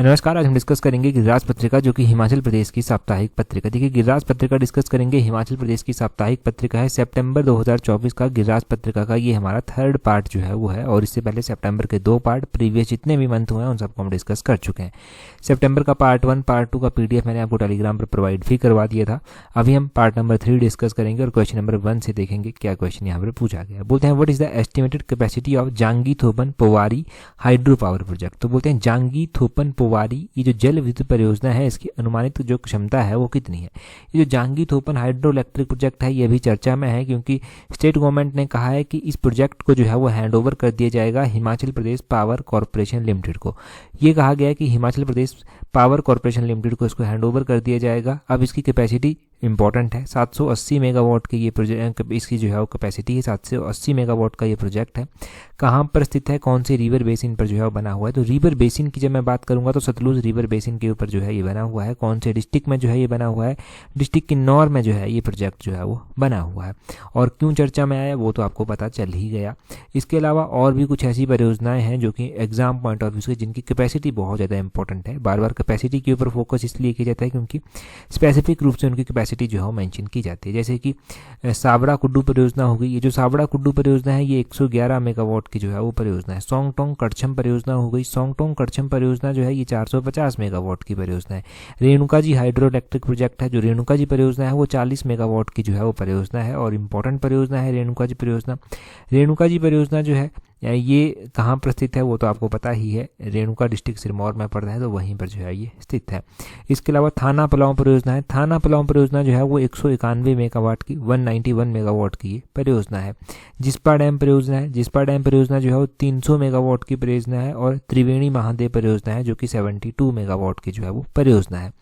नमस्कार, आज हम डिस्कस करेंगे गिरिराज पत्रिका जो कि हिमाचल प्रदेश की साप्ताहिक पत्रिका। देखिए, गिरिराज पत्रिका डिस्कस करेंगे, हिमाचल प्रदेश की साप्ताहिक पत्रिका है। सितंबर 2024 का गिरिराज पत्रिका का ये हमारा थर्ड पार्ट जो है वो है, और इससे पहले सितंबर के 2 पार्ट प्रीवियस जितने भी मंथ हुए हैं उन सबको हम डिस्कस कर चुके हैं। सितंबर का पार्ट 1 पार्ट 2 का PDF मैंने आपको टेलीग्राम पर प्रोवाइड भी करवा दिया था। अभी हम पार्ट नंबर 3 डिस्कस करेंगे और क्वेश्चन नंबर 1 से देखेंगे क्या क्वेश्चन यहाँ पर पूछा गया। बोलते हैं what is the estimated capacity of Jangi Thopan Powari hydro power project. तो बोलते हैं जांगी थोपन पोवारी ये जो जल विद्युत परियोजना है इसकी अनुमानित जो क्षमता है वो कितनी है। ये जो जांगी थोपन हाइड्रो इलेक्ट्रिक प्रोजेक्ट है ये भी चर्चा में है, क्योंकि स्टेट गवर्नमेंट ने कहा है कि इस प्रोजेक्ट को जो है वो हैंड ओवर कर दिया जाएगा Himachal Pradesh power corporation limited को। ये कहा गया है कि Himachal Pradesh power corporation limited को इसको हैंड ओवर कर दिया जाएगा। अब इसकी कैपेसिटी इंपॉर्टेंट है, 780 मेगावाट की ये प्रोजेक्ट, इसकी जो है वो कैपेसिटी है 780 मेगावाट का ये प्रोजेक्ट है। कहाँ पर स्थित है, कौन से रिवर बेसिन पर जो है वो बना हुआ है। तो रिवर बेसिन की जब मैं बात करूंगा तो सतलुज रिवर बेसिन के ऊपर जो है ये बना हुआ है। कौन से डिस्ट्रिक्ट में जो है ये बना हुआ है, डिस्ट्रिक्ट किन्नौर में जो है ये प्रोजेक्ट जो है वो बना हुआ है। और क्यों चर्चा में आया वो तो आपको पता चल ही गया। इसके अलावा और भी कुछ ऐसी परियोजनाएं हैं जो कि एग्जाम पॉइंट ऑफ व्यू से जिनकी कैपेसिटी बहुत ज़्यादा इंपॉर्टेंट है। बार बार कैपेसिटी के ऊपर फोकस इसलिए किया जाता है क्योंकि स्पेसिफिक रूप से उनकी कैपेसिटी जो है वो मेंशन की जाती है। जैसे कि सावड़ा कुड्डू परियोजना हो गई। ये जो सावड़ा कुड्डू परियोजना है ये 111 मेगावाट की जो है वो परियोजना है। सोंगटोंग कड़छम परियोजना हो गई। सोंगटोंग कड़छम परियोजना जो है ये 450 मेगावाट की परियोजना है। Renuka ji hydro electric project है। जो रेणुका जी परियोजना है वो 40 मेगावाट की जो है वो परियोजना है और इम्पोर्टेंट परियोजना है रेणुका जी परियोजना। रेणुका जी परियोजना जो है ये कहाँ पर स्थित है वो तो आपको पता ही है, रेणुका डिस्ट्रिक्ट सिरमौर में पड़ता है, तो वहीं पर जो है ये स्थित है। इसके अलावा थाना पलाव परियोजना है। थाना पलाव परियोजना जो है वो 191 मेगावाट की 191 मेगावाट की ये परियोजना है। जिस्पा डैम परियोजना है। जिस्पा डैम परियोजना जो है वो 300 मेगावाट की परियोजना है। और त्रिवेणी महादेव परियोजना है जो कि 72 मेगावाट की जो है वो परियोजना है।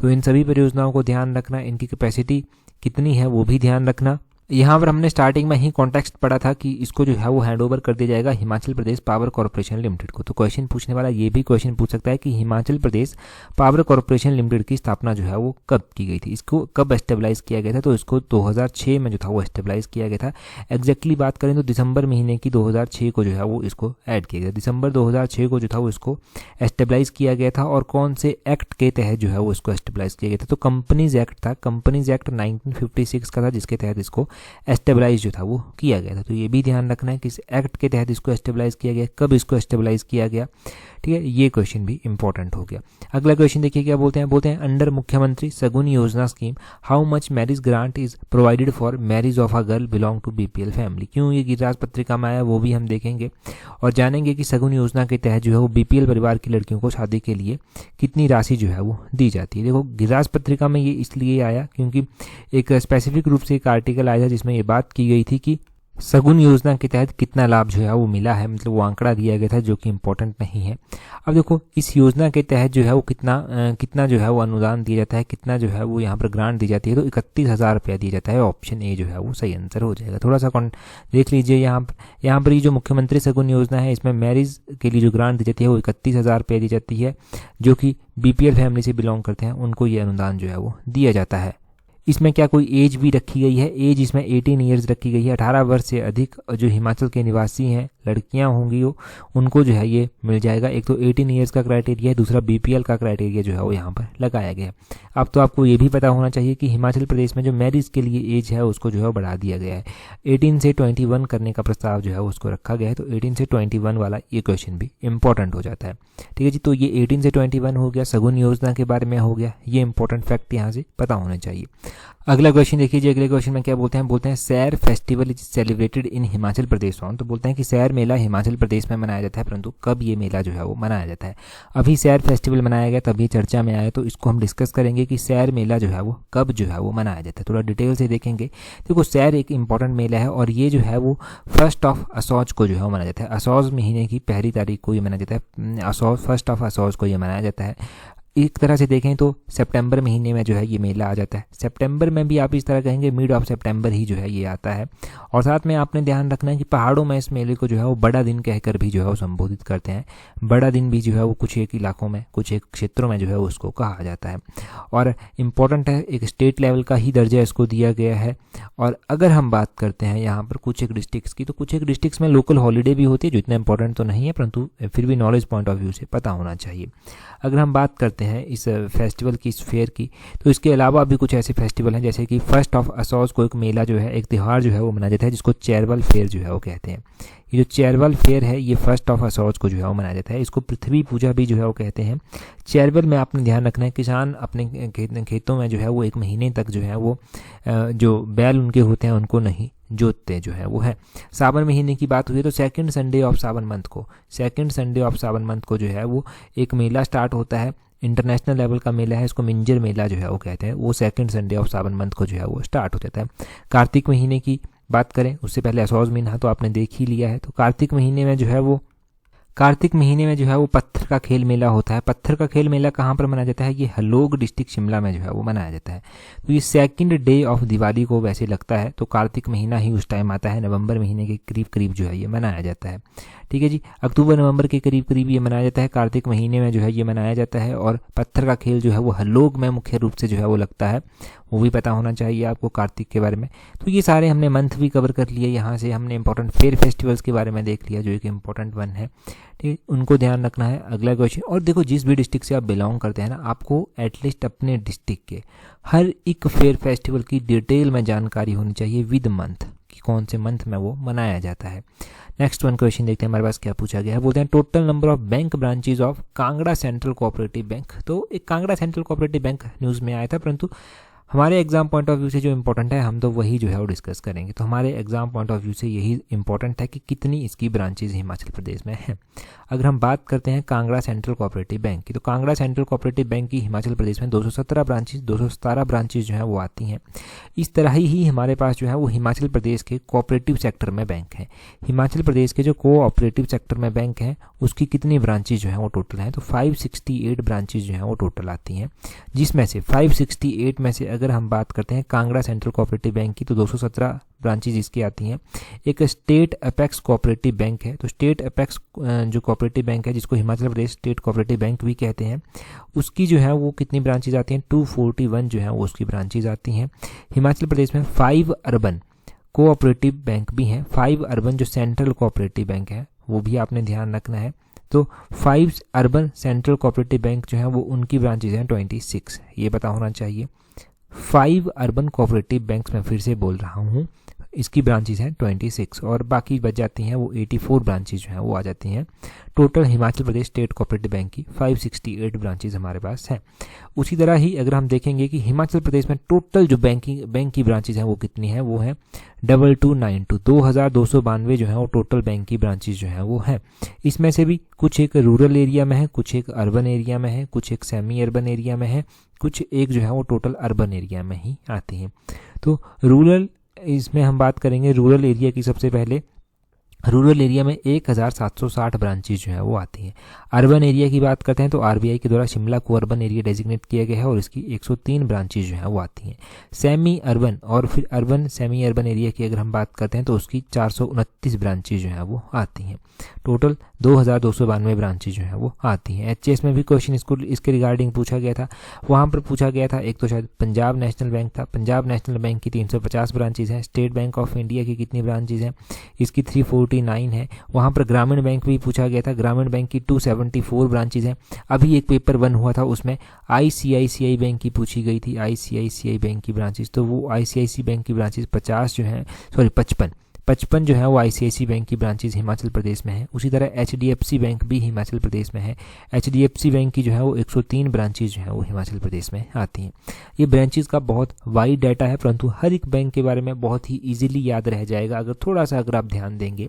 तो इन सभी परियोजनाओं को ध्यान रखना, इनकी कैपेसिटी कितनी है वो भी ध्यान रखना। यहाँ पर हमने स्टार्टिंग में ही कॉन्टेक्स्ट पढ़ा था कि इसको जो है वो हैंड ओवर कर दिया जाएगा Himachal Pradesh power corporation limited को। तो क्वेश्चन पूछने वाला ये भी क्वेश्चन पूछ सकता है कि Himachal Pradesh power corporation limited की स्थापना जो है वो कब की गई थी, इसको कब एस्टेबलाइज किया गया था। तो इसको 2006 में जो था वो एस्टेबलाइज किया गया था। एग्जैक्टली बात करें तो दिसंबर महीने की 2006 को जो है वो इसको ऐड किया गया। दिसंबर 2006 को जो था वो इसको एस्टेबलाइज किया गया था। और कौन से एक्ट के तहत जो है वो इसको एस्टेबलाइज किया गया था, तो कंपनीज एक्ट था। कंपनीज एक्ट 1956 का था जिसके तहत इसको एस्टेबलाइज जो था वो किया गया था। तो ये भी ध्यान रखना है कि इस एक्ट के तहत इसको एस्टेबलाइज किया गया, कब इसको एस्टेबलाइज किया गया। ठीक है, ये क्वेश्चन भी इंपॉर्टेंट हो गया। अगला क्वेश्चन देखिए क्या बोलते हैं। बोलते हैं under Mukhyamantri Shagun Yojana scheme how much marriage grant is provided for marriage of a girl belong to BPL family. क्यों ये गिरिराज पत्रिका में आया वो भी हम देखेंगे और जानेंगे कि सगुन योजना के तहत जो है वो BPL परिवार की लड़कियों को शादी के लिए कितनी राशि जो है वो दी जाती है। देखो, गिरिराज पत्रिका में ये इसलिए आया क्योंकि एक स्पेसिफिक रूप से एक आर्टिकल आया था जिसमें ये बात की गई थी कि सगुन योजना के तहत कितना लाभ जो है वो मिला है, मतलब वो आंकड़ा दिया गया था जो कि इम्पोर्टेंट नहीं है। अब देखो, इस योजना के तहत जो है वो कितना जो है वो अनुदान दिया जाता है, कितना जो है वो यहाँ पर ग्रांट दी जाती है। तो 31,000 रुपया दिया जाता है। ऑप्शन ए जो है वो सही आंसर हो जाएगा। थोड़ा सा देख लीजिए यहाँ पर ये जो मुख्यमंत्री सगुन योजना है इसमें मैरिज के लिए जो ग्रांट दी जाती है वो 31,000 रुपया दी जाती है। जो कि BPL फैमिली से बिलोंग करते हैं उनको ये अनुदान जो है वो दिया जाता है। इसमें क्या कोई एज भी रखी गई है, एज इसमें 18 ईयर्स रखी गई है। 18 वर्ष से अधिक जो हिमाचल के निवासी हैं, लड़कियां होंगी वो, उनको जो है ये मिल जाएगा। एक तो 18 ईयर्स का क्राइटेरिया है, दूसरा BPL का क्राइटेरिया जो है वो यहाँ पर लगाया गया है। अब तो आपको ये भी पता होना चाहिए कि हिमाचल प्रदेश में जो मैरिज के लिए एज है उसको जो है बढ़ा दिया गया है। 18 से 21 करने का प्रस्ताव जो है उसको रखा गया है। तो 18 से 21 वाला ये क्वेश्चन भी इंपॉर्टेंट हो जाता है। ठीक है जी, तो ये 18 से 21 हो गया, सगुन योजना के बारे में हो गया। ये इंपॉर्टेंट फैक्ट यहाँ से पता होने चाहिए। अगला क्वेश्चन देखिए। अगले क्वेश्चन में क्या बोलते हैं। बोलते हैं सैर festival is celebrated in Himachal Pradesh on. तो बोलते हैं कि सैर मेला हिमाचल प्रदेश में मनाया जाता है, परंतु कब ये मेला जो है वो मनाया जाता है। अभी सैर फेस्टिवल मनाया गया तभी चर्चा में आया, तो इसको हम डिस्कस करेंगे कि सैर मेला जो है वो कब जो है वो मनाया जाता है। थोड़ा डिटेल से देखेंगे। देखो, सैर एक इंपॉर्टेंट मेला है और ये जो है वो 1 असौज को जो है मनाया जाता है। असौज महीने की 1 तारीख को ये मनाया जाता है। 1 असौज को ये मनाया जाता है। एक तरह से देखें तो सितंबर महीने में जो है ये मेला आ जाता है। सितंबर में भी आप इस तरह कहेंगे मिड ऑफ सितंबर ही जो है ये आता है। और साथ में आपने ध्यान रखना है कि पहाड़ों में इस मेले को जो है वो बड़ा दिन कहकर भी जो है वो संबोधित करते हैं। बड़ा दिन भी जो है वो कुछ एक इलाकों में, कुछ एक क्षेत्रों में जो है उसको कहा जाता है। और इम्पोर्टेंट है, एक स्टेट लेवल का ही दर्जा इसको दिया गया है। और अगर हम बात करते हैं यहाँ पर कुछ एक डिस्ट्रिक्ट्स की, तो कुछ एक डिस्ट्रिक्ट्स में लोकल हॉलीडे भी होती है, जो इतना इंपॉर्टेंट तो नहीं है, परंतु फिर भी नॉलेज पॉइंट ऑफ व्यू से पता होना चाहिए। अगर हम बात करते हैं इस फेस्टिवल की, इस फेयर की, तो इसके अलावा भी कुछ ऐसे फेस्टिवल हैं जैसे कि फर्स्ट ऑफ असौज को एक मेला जो है, एक त्यौहार जो है वो मनाया जाता है, जिसको चेरवल फेयर जो है वो कहते हैं। ये जो चेरवल फेयर है ये फर्स्ट ऑफ असौज को जो है वो मनाया जाता है। इसको पृथ्वी पूजा भी जो है वो कहते हैं। चेरवल में आपने ध्यान रखना है, किसान अपने खेतों में जो है वो एक महीने तक जो है वो जो बैल उनके होते हैं उनको नहीं जोतते जो है वो है। सावन महीने की बात हुई तो सेकंड संडे ऑफ सावन मंथ को जो है वो एक मेला स्टार्ट होता है। इंटरनेशनल लेवल का मेला है, इसको मिंजर मेला जो है वो कहते हैं। वो सेकंड संडे ऑफ सावन मंथ को जो है वो स्टार्ट हो जाता है। कार्तिक महीने की बात करें, उससे पहले असौज महीना तो आपने देख ही लिया है। तो कार्तिक महीने में जो है वो पत्थर का खेल मेला होता है। पत्थर का खेल मेला कहाँ पर मनाया जाता है? ये हलोग डिस्ट्रिक्ट शिमला में जो है वो मनाया जाता है। तो ये सेकंड डे ऑफ दिवाली को वैसे लगता है, तो कार्तिक महीना ही उस टाइम आता है। नवंबर महीने के करीब करीब जो है ये मनाया जाता है। ठीक है जी, अक्टूबर नवंबर के करीब करीब ये मनाया जाता है। कार्तिक महीने में जो है ये मनाया जाता है। और पत्थर का खेल जो है वो हलोग में मुख्य रूप से जो है वो लगता है, वो भी पता होना चाहिए आपको कार्तिक के बारे में। तो ये सारे हमने मंथ भी कवर कर लिए। यहाँ से हमने इंपॉर्टेंट फेयर फेस्टिवल्स के बारे में देख लिया, जो एक इंपॉर्टेंट वन है। ठीक है, उनको ध्यान रखना है। अगला क्वेश्चन, और देखो जिस भी डिस्ट्रिक्ट से आप बिलोंग करते हैं ना, आपको एटलीस्ट अपने डिस्ट्रिक्ट के हर एक फेयर फेस्टिवल की डिटेल में जानकारी होनी चाहिए विद मंथ, कि कौन से मंथ में वो मनाया जाता है। नेक्स्ट वन क्वेश्चन देखते हैं हमारे पास क्या पूछा गया है। बोलते हैं total number of bank branches of Kangra central cooperative bank. तो एक Kangra central cooperative bank news में आया था, परंतु हमारे एग्जाम पॉइंट ऑफ व्यू से जो इंपॉर्टेंट है हम तो वही जो है वो डिस्कस करेंगे। तो हमारे एग्जाम पॉइंट ऑफ व्यू से यही इंपॉर्टेंट है कि कितनी इसकी ब्रांचेज हिमाचल प्रदेश में हैं। अगर हम बात करते हैं कांगड़ा सेंट्रल कोऑपरेटिव बैंक की, तो कांगड़ा सेंट्रल कोऑपरेटिव बैंक की हिमाचल प्रदेश में 217 ब्रांचेज जो है वो आती हैं। इस तरह ही हमारे पास जो है वो हिमाचल प्रदेश के कोऑपरेटिव सेक्टर में बैंक है। हिमाचल प्रदेश के जो कोऑपरेटिव सेक्टर में बैंक है उसकी कितनी ब्रांचेज जो है वो टोटल हैं? तो 568 ब्रांचेज जो है वो टोटल आती हैं, जिसमें से 568 में से अगर हम बात करते हैं कांगड़ा सेंट्रल कोऑपरेटिव बैंक की, तो 217 ब्रांचेज इसकी आती हैं। एक स्टेट अपेक्स कोऑपरेटिव बैंक है, तो स्टेट अपेक्स जो कोऑपरेटिव बैंक है, जिसको Himachal Pradesh state cooperative bank भी कहते हैं, उसकी जो है वो कितनी ब्रांचेज आती हैं? 241 जो है वो उसकी ब्रांचेज आती हैं। हिमाचल प्रदेश में 5 अर्बन कोऑपरेटिव बैंक भी हैं। 5 अर्बन जो सेंट्रल कोऑपरेटिव बैंक है वो भी आपने ध्यान रखना है। तो 5 अर्बन सेंट्रल कोऑपरेटिव बैंक जो है वो उनकी ब्रांचेज हैं 26, ये पता होना चाहिए। 5 अर्बन कोऑपरेटिव बैंक्स में फिर से बोल रहा हूँ, इसकी ब्रांचेज हैं 26 और बाकी बच जाती हैं वो 84 ब्रांचेज जो हैं वो आ जाती हैं। Total Himachal Pradesh state cooperative bank की 568 ब्रांचेज हमारे पास हैं। उसी तरह ही अगर हम देखेंगे कि हिमाचल प्रदेश में टोटल जो बैंक की ब्रांचेज हैं वो कितनी हैं, वो हैं 2292, 2292 जो है वो टोटल बैंक की ब्रांचेज जो हैं वो हैं। इसमें से भी कुछ एक रूरल एरिया में है, कुछ एक अर्बन एरिया में है, कुछ एक सेमी अर्बन एरिया में है, कुछ एक जो है वो टोटल अर्बन एरिया में ही आती हैं। तो रूरल, इसमें हम बात करेंगे रूरल एरिया की। सबसे पहले रूरल एरिया में 1760 ब्रांचेज जो है वो आती हैं। अर्बन एरिया की बात करते हैं तो आरबीआई के द्वारा शिमला को अर्बन एरिया डेजिग्नेट किया गया है और इसकी 103 ब्रांचेज जो है वो आती हैं। सेमी अर्बन और फिर अर्बन सेमी अर्बन एरिया की अगर हम बात करते हैं तो उसकी 429 ब्रांचेज जो है वो आती हैं। टोटल 2292 ब्रांचेज जो है वो आती हैं। एचएस में भी क्वेश्चन इसके रिगार्डिंग पूछा गया था। वहाँ पर पूछा गया था, एक तो शायद पंजाब नेशनल बैंक था। पंजाब नेशनल बैंक की 350 ब्रांचेज हैं। स्टेट बैंक ऑफ इंडिया की कितनी ब्रांचेज हैं? इसकी 349 है। वहाँ पर ग्रामीण बैंक भी पूछा गया था। ग्रामीण बैंक की 274 ब्रांचेज हैं। अभी एक पेपर 1 हुआ था, उसमें आईसीआईसीआई बैंक की पूछी गई थी, आईसीआईसीआई बैंक की ब्रांचेज। तो वो आईसीआईसीआई बैंक की ब्रांचेज 55 जो है वो आईसीआईसीआई बैंक की ब्रांचेज हिमाचल प्रदेश में है। उसी तरह एचडीएफसी बैंक भी हिमाचल प्रदेश में है। एचडीएफसी बैंक की जो है वो 103 ब्रांचेज जो है वो हिमाचल प्रदेश में आती हैं। ये ब्रांचेज का बहुत वाइड डाटा है, परंतु हर एक बैंक के बारे में बहुत ही इजीली याद रह जाएगा अगर थोड़ा सा आप ध्यान देंगे।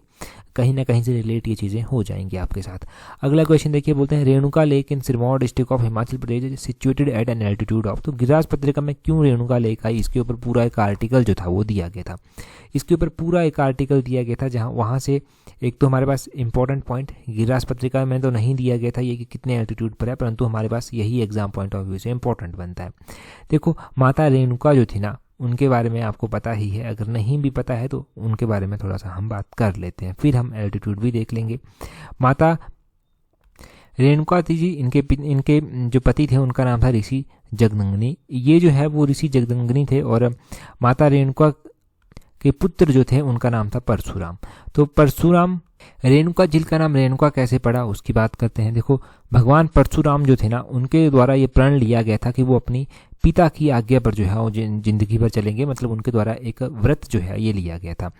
कहीं ना कहीं से रिलेट ये चीज़ें हो जाएंगी आपके साथ। अगला क्वेश्चन देखिए, बोलते हैं Renuka lake in Sirmaur district of Himachal Pradesh situated at an altitude of. तो गिरिराज पत्रिका में क्यों रेणुका लेक आई, इसके ऊपर पूरा एक आर्टिकल जो था वो दिया गया था। इसके ऊपर पूरा एक आर्टिकल दिया गया था, जहाँ वहाँ से एक तो हमारे पास इंपॉर्टेंट पॉइंट गिरिराज पत्रिका में तो नहीं दिया गया था ये कि कितने एल्टीट्यूड पर है, परंतु हमारे पास यही एग्जाम पॉइंट ऑफ व्यू से इंपॉर्टेंट बनता है। देखो माता रेणुका जो थी ना, उनके बारे में आपको पता ही है, अगर नहीं भी पता है तो उनके बारे में थोड़ा सा हम बात कर लेते हैं, फिर हम एल्टीट्यूड भी देख लेंगे। माता रेणुका जी, इनके जो पति थे उनका नाम था ऋषि जगदंगनी। ये जो है वो ऋषि जगदंगनी थे, और माता रेणुका के पुत्र जो थे उनका नाम था परशुराम। तो परशुराम, रेणुका झील का नाम रेणुका कैसे पड़ा उसकी बात करते हैं। देखो भगवान परशुराम जो थे ना, उनके द्वारा ये प्रण लिया गया था कि वो अपनी पिता की आज्ञा पर जो है वो जिंदगी भर चलेंगे, मतलब उनके द्वारा एक व्रत जो है ये लिया गया था।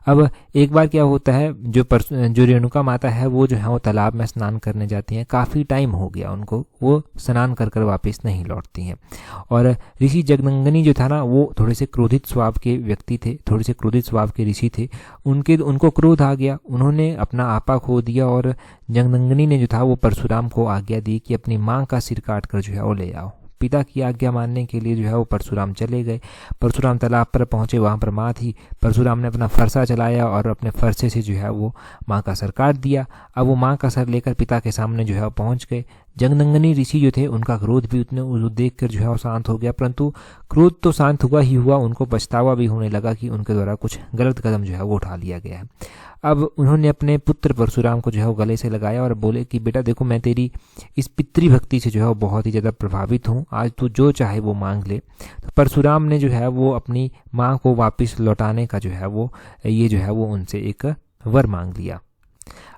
अब एक बार क्या होता है, जो रेणुका माता है वो जो है वो तालाब में स्नान करने जाती हैं। काफ़ी टाइम हो गया उनको, वो स्नान कर कर वापस नहीं लौटती हैं। और ऋषि जगदंगनी जो था ना, वो थोड़े से क्रोधित स्वभाव के व्यक्ति थे, थोड़े से क्रोधित स्वभाव के ऋषि थे। उनको क्रोध आ गया, उन्होंने अपना आपा खो दिया, और जगदंगनी ने जो था वो परशुराम को आज्ञा दी कि अपनी माँ का सिर काट कर जो है वो ले आओ। पिता की आज्ञा मानने के लिए जो है वो परशुराम चले गए। परशुराम तालाब पर पहुंचे, वहां पर माँ थी। परशुराम ने अपना फरसा चलाया और अपने फरसे से जो है वो माँ का सर काट दिया। अब वो माँ का सर लेकर पिता के सामने जो है वो पहुंच गए। जगदंगनी ऋषि जो थे उनका क्रोध भी उतने देख कर जो है वो शांत हो गया, परंतु क्रोध तो शांत हुआ ही हुआ, उनको पछतावा भी होने लगा कि उनके द्वारा कुछ गलत कदम जो है वो उठा लिया गया है। अब उन्होंने अपने पुत्र परशुराम को जो है वो गले से लगाया और बोले कि बेटा देखो, मैं तेरी इस पितृभक्ति से जो है वो बहुत ही ज़्यादा प्रभावित हूँ, आज तू जो चाहे वो मांग ले। तो परशुराम ने जो है वो अपनी माँ को वापस लौटाने का जो है वो उनसे एक वर मांग लिया।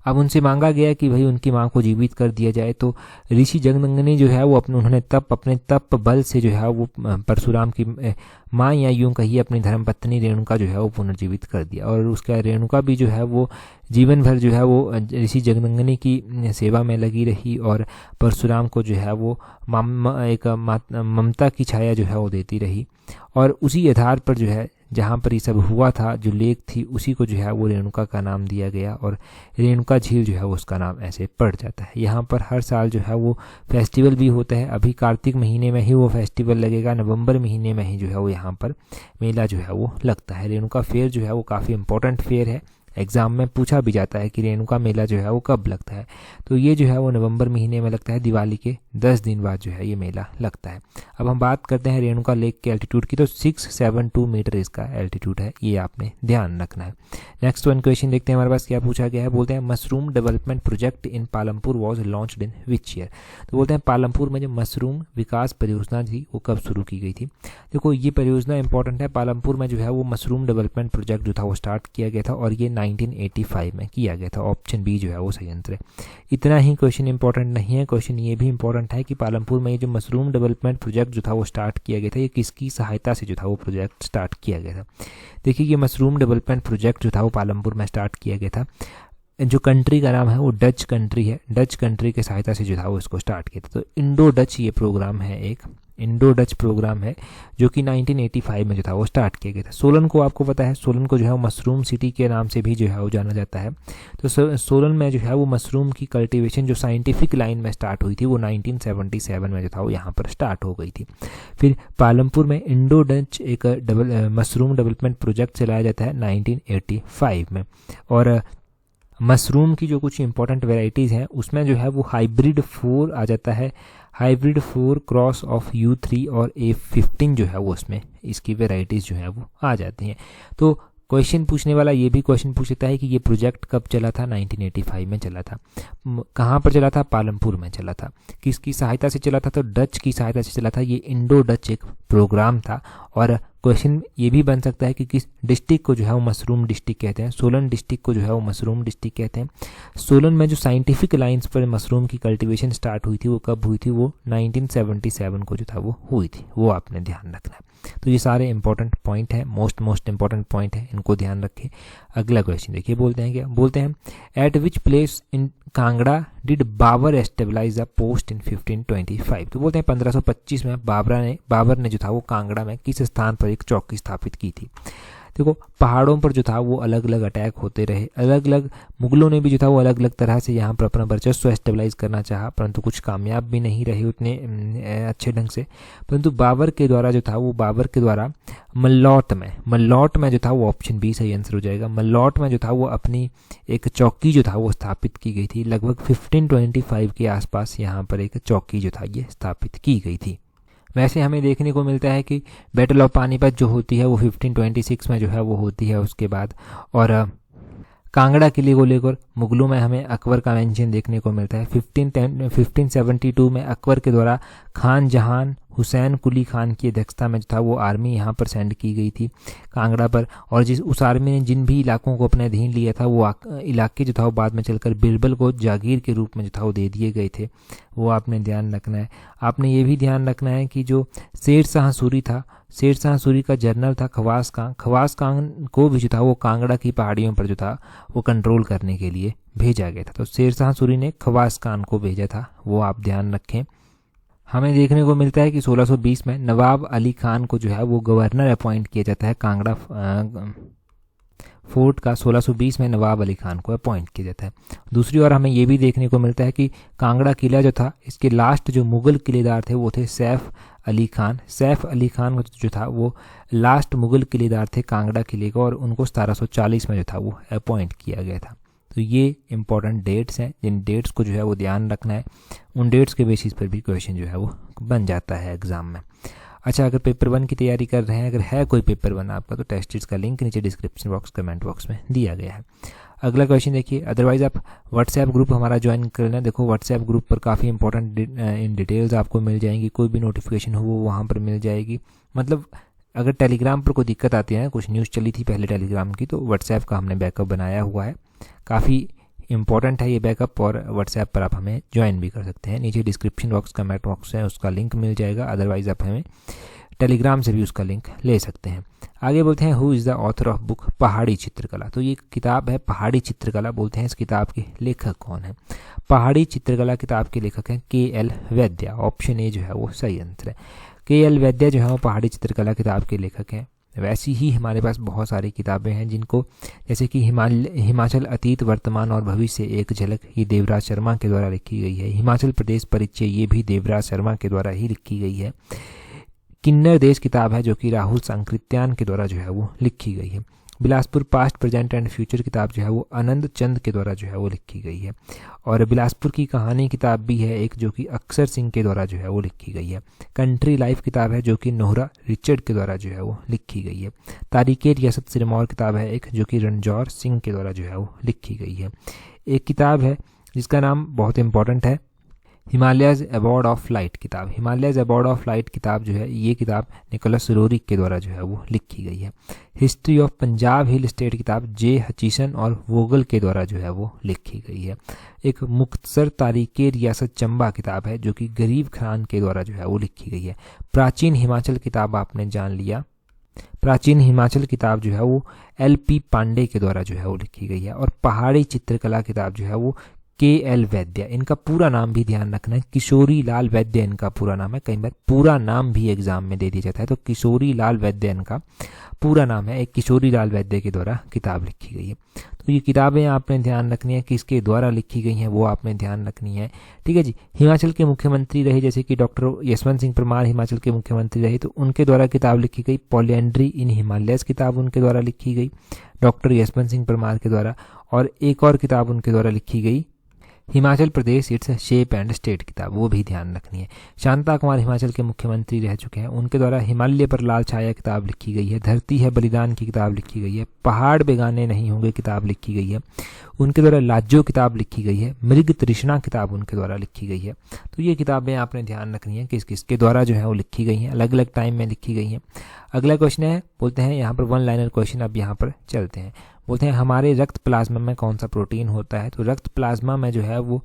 अब उनसे मांगा गया कि भाई उनकी माँ को जीवित कर दिया जाए। तो ऋषि जगदंगनी जो है वो उन्होंने अपने तप बल से जो है वो परशुराम की माँ, या यूं कहिए अपनी धर्मपत्नी रेणुका जो है वो पुनर्जीवित कर दिया। और उसका रेणुका भी जो है वो जीवन भर जो है वो ऋषि जगदंगनी की सेवा में लगी रही, और परशुराम को जो है वो एक ममता की छाया जो है वो देती रही। और उसी आधार पर जो है जहाँ पर ये सब हुआ था, जो लेक थी, उसी को जो है वो रेणुका का नाम दिया गया, और रेणुका झील जो है वो उसका नाम ऐसे पड़ जाता है। यहाँ पर हर साल जो है वो फेस्टिवल भी होता है। अभी कार्तिक महीने में ही वो फेस्टिवल लगेगा, नवंबर महीने में ही जो है वो यहाँ पर मेला जो है वो लगता है। रेणुका फेयर जो है वो काफ़ी इंपॉर्टेंट फेयर है, एग्जाम में पूछा भी जाता है कि रेणुका मेला जो है वो कब लगता है। तो ये जो है वो नवंबर महीने में लगता है, दिवाली के 10 दिन बाद जो है ये मेला लगता है। अब हम बात करते हैं रेणुका लेक के एल्टीट्यूड की। तो 672 मीटर इसका एल्टीट्यूड है, ये आपने ध्यान रखना है। नेक्स्ट वन क्वेश्चन देखते हैं हमारे पास क्या पूछा गया है। बोलते हैं mushroom development project in Palampur was launched in which year. तो बोलते हैं पालमपुर में जो मशरूम विकास परियोजना थी वो कब शुरू की गई थी। देखो ये परियोजना इंपॉर्टेंट है। पालमपुर में जो है वो मशरूम डेवलपमेंट प्रोजेक्ट जो था वो स्टार्ट किया गया था, और ये 1985 में किया गया था। ऑप्शन बी जो है वो सही आंसर है। इतना ही क्वेश्चन इंपॉर्टेंट नहीं है, क्वेश्चन ये भी इंपॉर्टेंट है कि पालमपुर में ये जो मशरूम डेवलपमेंट प्रोजेक्ट जो था वो स्टार्ट किया गया था, ये किसकी सहायता से जो था वो प्रोजेक्ट स्टार्ट किया गया था। देखिए ये मशरूम डेवलपमेंट प्रोजेक्ट जो था वो पालमपुर में स्टार्ट किया गया था। जो कंट्री का नाम है वो डच कंट्री है, डच कंट्री की सहायता से जो था वो इसको स्टार्ट किया था। तो इंडो डच ये प्रोग्राम है, एक इंडो डच प्रोग्राम है जो कि 1985 में जो था वो स्टार्ट किया गया था। सोलन को आपको पता है, सोलन को जो है वो मशरूम सिटी के नाम से भी जो है वो जाना जाता है। तो सोलन में जो है वो मशरूम की कल्टीवेशन जो साइंटिफिक लाइन में स्टार्ट हुई थी वो 1977 में जो था वो यहाँ पर स्टार्ट हो गई थी। फिर पालमपुर में इंडो डच एक मशरूम डेवलपमेंट प्रोजेक्ट चलाया जाता है 1985 में। और मशरूम की जो कुछ इंपॉर्टेंट वेराइटीज़ हैं उसमें जो है वो हाइब्रिड 4 आ जाता है, हाइब्रिड 4 क्रॉस ऑफ U3 और A15 जो है वो उसमें इसकी वेराइटीज़ जो है वो आ जाती हैं। तो क्वेश्चन पूछने वाला ये भी क्वेश्चन पूछता है कि ये प्रोजेक्ट कब चला था। 1985 में चला था। कहाँ पर चला था? पालमपुर में चला था। किसकी सहायता से चला था? तो डच की सहायता से चला था। ये इंडो डच एक प्रोग्राम था। और क्वेश्चन ये भी बन सकता है कि किस डिस्ट्रिक्ट को जो है वो मशरूम डिस्ट्रिक्ट कहते हैं। सोलन डिस्ट्रिक्ट को जो है वो मशरूम डिस्ट्रिक्ट कहते हैं। सोलन में जो साइंटिफिक लाइंस पर मशरूम की कल्टीवेशन स्टार्ट हुई थी वो कब हुई थी? वो 1977 को जो था वो हुई थी। वो आपने ध्यान रखना है। तो ये सारे इंपॉर्टेंट पॉइंट है, मोस्ट इंपॉर्टेंट पॉइंट है, इनको ध्यान रखें। अगला क्वेश्चन देखिए, बोलते हैं क्या? बोलते हैं at which place in Kangra did Babar establish a post in 1525। तो बोलते हैं 1525 में बाबर ने जो था वो कांगड़ा में किस स्थान पर एक चौकी स्थापित की थी। देखो पहाड़ों पर जो था वो अलग अलग अटैक होते रहे, अलग अलग मुगलों ने भी जो था वो अलग अलग तरह से यहाँ पर अपना वर्चस्व स्टेबलाइज करना चाहा, परंतु कुछ कामयाब भी नहीं रहे उतने अच्छे ढंग से। परंतु बाबर के द्वारा जो था वो, बाबर के द्वारा मल्लौट में जो था वो, ऑप्शन बी सही आंसर हो जाएगा, मल्लौट में जो था वो अपनी एक चौकी जो था वो स्थापित की गई थी। लगभग 1525 के आसपास यहाँ पर एक चौकी जो था ये स्थापित की गई थी। वैसे हमें देखने को मिलता है कि बैटल ऑफ पानीपत जो होती है वो 1526 में जो है वो होती है उसके बाद। और कांगड़ा किले को लेकर मुगलों में हमें अकबर का मेंशन देखने को मिलता है। 1572 में अकबर के द्वारा खान जहान हुसैन कुली खान की अध्यक्षता में जो था वो आर्मी यहाँ पर सेंड की गई थी कांगड़ा पर, और उस आर्मी ने जिन भी इलाकों को अपने अधीन लिया था वो इलाके जो था वो बाद में चलकर बिरबल को जागीर के रूप में जो था वो दे दिए गए थे। वो आपने ध्यान रखना है। आपने ये भी ध्यान रखना है कि जो शेर शाह सूरी था, शेर शाह सूरी का जनरल था खवास खान को भी जो था वो कांगड़ा की पहाड़ियों पर जो था वो कंट्रोल करने के लिए भेजा गया था। तो शेर शाह सूरी ने खवास खान को भेजा था, वो आप ध्यान रखें। हमें देखने को मिलता है कि 1620 में नवाब अली खान को जो है वो गवर्नर अपॉइंट किया जाता है कांगड़ा फोर्ट का। 1620 में नवाब अली खान को अपॉइंट किया जाता है। दूसरी ओर हमें ये भी देखने को मिलता है कि कांगड़ा किला जो था, इसके लास्ट जो मुगल किलेदार थे वो थे सैफ अली खान जो था वो लास्ट मुगल किलेदार थे कांगड़ा किले का, और उनको 1740 में जो था वो अपॉइंट किया गया था। तो ये इंपॉर्टेंट डेट्स हैं, जिन डेट्स को जो है वो ध्यान रखना है। उन डेट्स के बेसिस पर भी क्वेश्चन जो है वो बन जाता है एग्जाम में। अच्छा, अगर पेपर 1 की तैयारी कर रहे हैं, अगर है कोई पेपर 1 आपका, तो टेस्ट सीरीज का लिंक नीचे डिस्क्रिप्शन बॉक्स कमेंट बॉक्स में दिया गया है। अगला क्वेश्चन देखिए, अदरवाइज आप व्हाट्सएप ग्रुप हमारा ज्वाइन कर लेना। देखो व्हाट्सएप ग्रुप पर काफ़ी इंपॉर्टेंट इन डिटेल्स आपको मिल जाएंगी, कोई भी नोटिफिकेशन हो वो वहाँ पर मिल जाएगी। मतलब अगर टेलीग्राम पर कोई दिक्कत आती है, कुछ न्यूज़ चली थी पहले टेलीग्राम की, तो व्हाट्सएप का हमने बैकअप बनाया हुआ है, काफ़ी इंपॉर्टेंट है ये बैकअप, और व्हाट्सएप पर आप हमें ज्वाइन भी कर सकते हैं। नीचे डिस्क्रिप्शन बॉक्स कमेंट बॉक्स है, उसका लिंक मिल जाएगा। अदरवाइज आप हमें टेलीग्राम से भी उसका लिंक ले सकते हैं। आगे बोलते हैं who is the author of book पहाड़ी चित्रकला। तो ये किताब है पहाड़ी चित्रकला, बोलते हैं इस किताब के लेखक कौन है। पहाड़ी चित्रकला किताब के लेखक हैं के.एल. वैद्या। ऑप्शन ए जो है वो सही आंसर है। के.एल. वैद्या जो है वो पहाड़ी चित्रकला किताब के लेखक हैं। वैसी ही हमारे पास बहुत सारी किताबें हैं जिनको, जैसे कि हिमाचल अतीत वर्तमान और भविष्य एक झलक, ये देवराज शर्मा के द्वारा लिखी गई है। हिमाचल प्रदेश परिचय, ये भी देवराज शर्मा के द्वारा ही लिखी गई है। किन्नर देश किताब है जो कि राहुल सांकृत्यान के द्वारा जो है वो लिखी गई है। Bilaspur past present and future किताब जो है वो आनंद चंद के द्वारा जो है वो लिखी गई है। और बिलासपुर की कहानी किताब भी है एक, जो कि अक्षर सिंह के द्वारा जो है वो लिखी गई है। कंट्री लाइफ किताब है जो कि नोहरा रिचर्ड के द्वारा जो है वो लिखी गई है। तारीखे रियासत सिरमौर किताब है एक, जो कि रणजौर सिंह के द्वारा जो है वो लिखी गई है। एक किताब है जिसका नाम बहुत इंपॉर्टेंट है, हिमालयज़ अबॉर्ड ऑफ लाइट किताब। हिमालयज़ अबॉर्ड ऑफ लाइट किताब जो है, ये किताब निकोलस रोरिक के द्वारा जो है वो लिखी गई है। History of Punjab hill state किताब जे हचीसन और वोगल के द्वारा जो है वो लिखी गई है। एक मुख्तसर तारीखे रियासत चंबा किताब है जो कि गरीब खान के द्वारा जो है वो लिखी गई है। प्राचीन हिमाचल किताब आपने जान लिया, प्राचीन हिमाचल किताब जो है वो एल.पी. पांडे के द्वारा जो है वो लिखी गई है। और पहाड़ी चित्रकला किताब जो है वो के.एल. वैद्या, इनका पूरा नाम भी ध्यान रखना है, किशोरी लाल वैद्य इनका पूरा नाम है। कई बार पूरा नाम भी एग्जाम में दे दिया जाता है, तो किशोरी लाल वैद्य इनका पूरा नाम है। एक किशोरी लाल वैद्य के द्वारा किताब लिखी गई है। तो ये किताबें आपने ध्यान रखनी है, किसके द्वारा लिखी गई हैं वो आपने ध्यान रखनी है, ठीक है जी। हिमाचल के मुख्यमंत्री रहे जैसे कि डॉक्टर यशवंत सिंह परमार हिमाचल के मुख्यमंत्री रहे, तो उनके द्वारा किताब लिखी गई। पॉलिएंड्री इन हिमालयस किताब उनके द्वारा लिखी गई, डॉक्टर यशवंत सिंह परमार के द्वारा। और एक और किताब उनके द्वारा लिखी गई, Himachal Pradesh its shape and state किताब, वो भी ध्यान रखनी है। शांता कुमार हिमाचल के मुख्यमंत्री रह चुके हैं, उनके द्वारा हिमालय पर लाल छाया किताब लिखी गई है। धरती है बलिदान की किताब लिखी गई है। पहाड़ बेगाने नहीं होंगे किताब लिखी गई है, उनके द्वारा लाजो किताब लिखी गई है। मृग तृष्णा किताब उनके द्वारा लिखी गई है। तो ये किताबें आपने ध्यान रखनी है किस किसके द्वारा जो है वो लिखी गई हैं, अलग अलग टाइम में लिखी गई हैं। अगला क्वेश्चन है, बोलते हैं यहाँ पर वन लाइनर क्वेश्चन, अब यहाँ पर चलते हैं। बोलते हैं हमारे रक्त प्लाज्मा में कौन सा प्रोटीन होता है। तो रक्त प्लाज्मा में जो है वो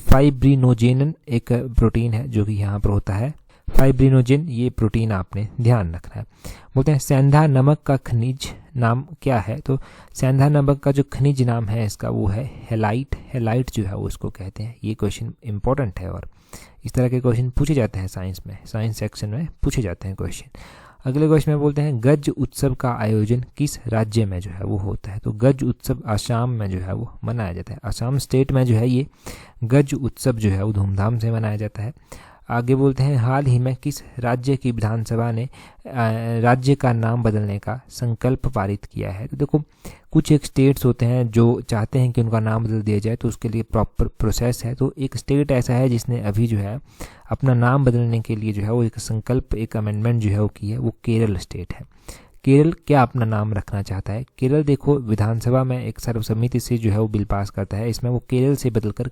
फाइब्रिनोजेन एक प्रोटीन है जो कि यहाँ पर होता है, फाइब्रिनोजेन, ये प्रोटीन आपने ध्यान रखना है। बोलते हैं सेंधा नमक का खनिज नाम क्या है। तो सेंधा नमक का जो खनिज नाम है इसका वो है हेलाइट, हेलाइट जो है वो इसको कहते हैं। ये क्वेश्चन इंपॉर्टेंट है और इस तरह के क्वेश्चन पूछे जाते हैं साइंस में, साइंस सेक्शन में पूछे जाते हैं क्वेश्चन। अगले क्वेश्चन में बोलते हैं गज उत्सव का आयोजन किस राज्य में जो है वो होता है। तो गज उत्सव असम में जो है वो मनाया जाता है। असम स्टेट में जो है ये गज उत्सव जो है वो धूमधाम से मनाया जाता है। आगे बोलते हैं हाल ही में किस राज्य की विधानसभा ने राज्य का नाम बदलने का संकल्प पारित किया है। तो देखो कुछ एक स्टेट्स होते हैं जो चाहते हैं कि उनका नाम बदल दिया जाए, तो उसके लिए प्रॉपर प्रोसेस है। तो एक स्टेट ऐसा है जिसने अभी जो है अपना नाम बदलने के लिए जो है वो एक संकल्प, एक अमेंडमेंट जो है वो की है, वो केरल स्टेट है। केरल क्या अपना नाम रखना चाहता है? केरल देखो विधानसभा में एक सर्वसम्मति से जो है वो बिल पास करता है, इसमें वो केरल से बदलकर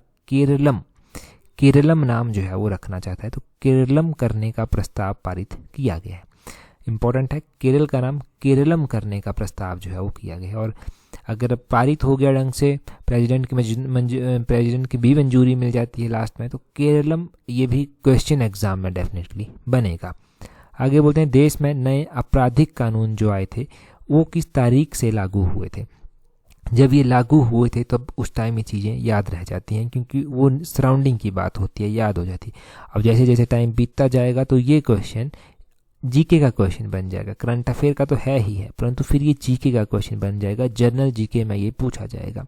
केरलम नाम जो है वो रखना चाहता है। तो केरलम करने का प्रस्ताव पारित किया गया है। इंपॉर्टेंट है, केरल का नाम केरलम करने का प्रस्ताव जो है वो किया गया है। और अगर पारित हो गया ढंग से, प्रेसिडेंट की भी मंजूरी मिल जाती है लास्ट में, तो केरलम ये भी क्वेश्चन एग्जाम में डेफिनेटली बनेगा। आगे बोलते हैं देश में नए आपराधिक कानून जो आए थे वो किस तारीख से लागू हुए थे। जब ये लागू हुए थे तब उस टाइम ये चीज़ें याद रह जाती हैं, क्योंकि वो सराउंडिंग की बात होती है, याद हो जाती है। अब जैसे जैसे टाइम बीतता जाएगा तो ये क्वेश्चन जीके का क्वेश्चन बन जाएगा। करंट अफेयर का तो है ही है, परंतु फिर ये जीके का क्वेश्चन बन जाएगा, जनरल जीके में ये पूछा जाएगा।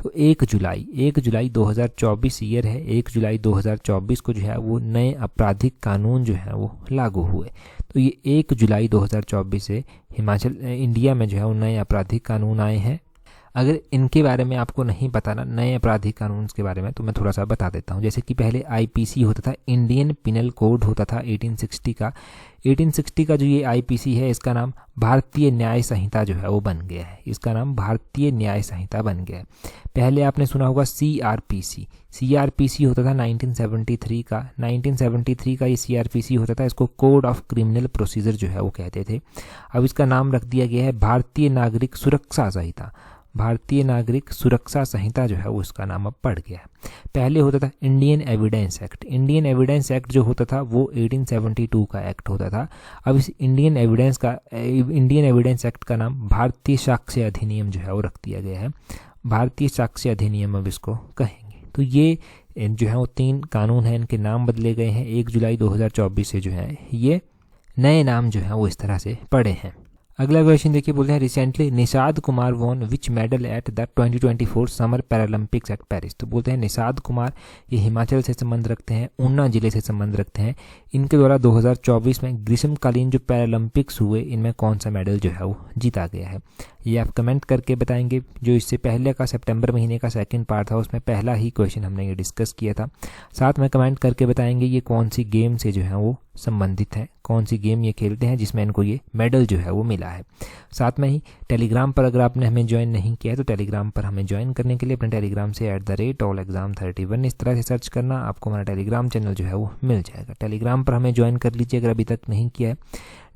तो 1 जुलाई 2024 ईयर है, 1 जुलाई 2024 को जो है वो नए आपराधिक कानून जो है वो लागू हुए। तो ये 1 जुलाई 2024 से इंडिया में जो है वो नए आपराधिक कानून आए हैं। अगर इनके बारे में आपको नहीं पता ना, नए आपराधिक कानून के बारे में, तो मैं थोड़ा सा बता देता हूँ। जैसे कि पहले आईपीसी होता था, इंडियन पिनल कोड होता था 1860 का। 1860 का जो ये आईपीसी है, इसका नाम भारतीय न्याय संहिता जो है वो बन गया है। इसका नाम भारतीय न्याय संहिता बन गया है। पहले आपने सुना होगा सीआरपीसी होता था 1973 का। 1973 का ये सीआरपीसी होता था, इसको कोड ऑफ क्रिमिनल प्रोसीजर जो है वो कहते थे। अब इसका नाम रख दिया गया है भारतीय नागरिक सुरक्षा संहिता। भारतीय नागरिक सुरक्षा संहिता जो है वो इसका नाम अब पड़ गया है। पहले होता था Indian evidence act. Indian evidence act जो होता था वो 1872 का एक्ट होता था। अब इस इंडियन एविडेंस एक्ट का नाम भारतीय साक्ष्य अधिनियम जो है वो रख दिया गया है। भारतीय साक्ष्य अधिनियम अब इसको कहेंगे। तो ये जो है वो 3 कानून हैं, इनके नाम बदले गए हैं। 1 जुलाई 2024 से जो है ये नए नाम जो है वो इस तरह से पड़े हैं। अगला क्वेश्चन देखिए, बोलते हैं recently Nishad Kumar won which medal at the 2024 summer Paralympics at Paris. तो बोलते हैं निषाद कुमार ये हिमाचल से संबंध रखते हैं, ऊना जिले से संबंध रखते हैं। इनके द्वारा 2024 में ग्रीष्मकालीन जो पैरालंपिक्स हुए, इनमें कौन सा मेडल जो है वो जीता गया है, ये आप कमेंट करके बताएंगे। जो इससे पहले का सितंबर महीने का सेकंड पार्ट था, उसमें पहला ही क्वेश्चन हमने ये डिस्कस किया था। साथ में कमेंट करके बताएंगे ये कौन सी गेम से जो है वो संबंधित है, कौन सी गेम ये खेलते हैं जिसमें इनको ये मेडल जो है वो मिला है। साथ में ही टेलीग्राम पर अगर आपने हमें ज्वाइन नहीं किया है तो टेलीग्राम पर हमें ज्वाइन करने के लिए अपने टेलीग्राम से @allexam31 इस तरह से सर्च करना, आपको हमारा टेलीग्राम चैनल जो है वो मिल जाएगा। टेलीग्राम पर हमें ज्वाइन कर लीजिए अगर अभी तक नहीं किया है।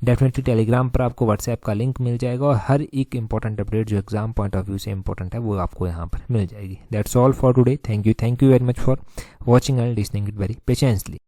डेफिनेटली टेलीग्राम पर आपको व्हाट्सएप का लिंक मिल जाएगा और हर एक इंपॉर्टेंट अपडेट जो एग्जाम पॉइंट ऑफ व्यू से इंपॉर्टेंट है वो आपको यहाँ पर मिल जाएगी। That's all for today. Thank you very much for watching and listening it very patiently.